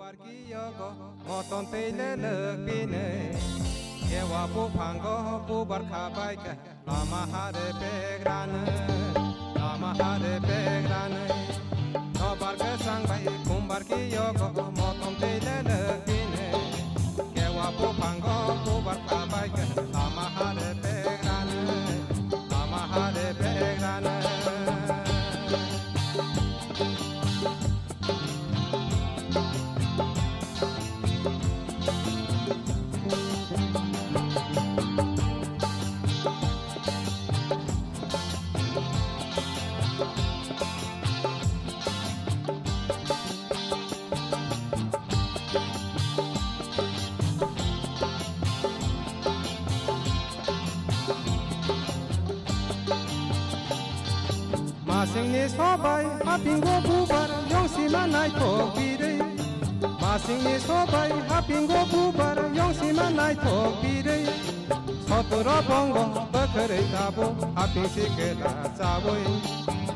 Kumbarki yogo moton tele lekpine Ewa pu pango pu barkhabaika Lama hare pegrane Lama hare pegrane No barke sangbai kumbarki yogo moton tele lekpine Ewa pu pango pu barkhabaika Lama hare pegrane Lama hare pegrane Masingni sobai hapingo bubar yong sima nai thok bire Masingni sobai hapingo bubar yong sima nai thok bire Sotoro bongo bakhare tabo haping sikela sawoi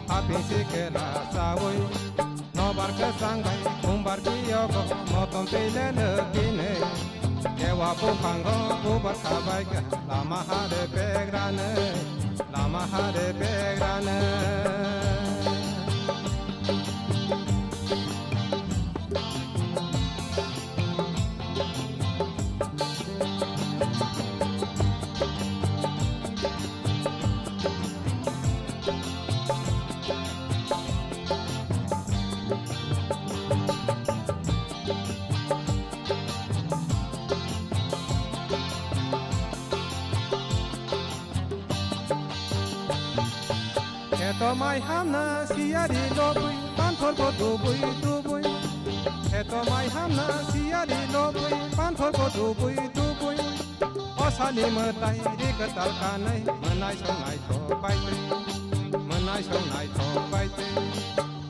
Haping sikela sawoi No barka sangbai kumbar ki yogo moton tele lekine Ewa pu pango bubar khabai ka lama hare pegrane Lama hare pegrane Eto mai hamna siari lobui panthor ko dubui Eto mai hamna siari lobui panthor ko dubui Osali matai rikatal kanai manai sonai tho baite Manai sonai tho baite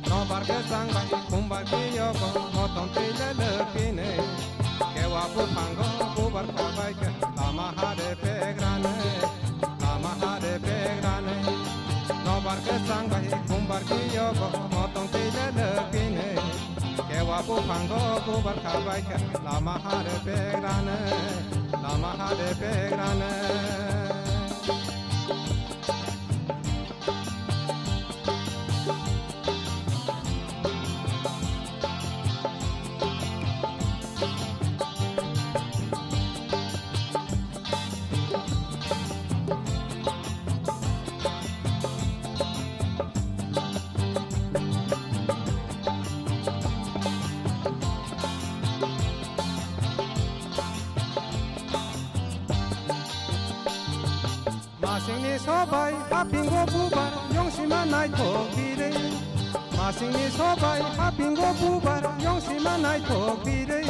No barke sangbai kumbar ki yogo moton tele lekine Kewa pu pango pu barka baike lama hare pegrane Lama hare pegrane No barke sangbai kumbar ki yogo moton tele lekine Kewa pu pango pu barka baika lama hare pegrane Lama hare pegrane Masingni sobai hapingo bubar yong sima nai thok bire Masingni sobai hapingo bubar yong sima nai thok bire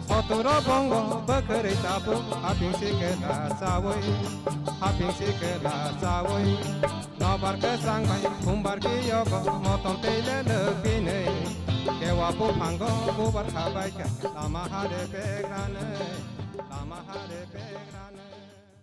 Sotoro bongo bakhare tabo haping sikela sawoi Haping sikela sawoi No barke sangbai kumbar ki yogo moton tele lekine Kewa pu pango pu barkhabai ka lama hare pegrane Lama hare pegrane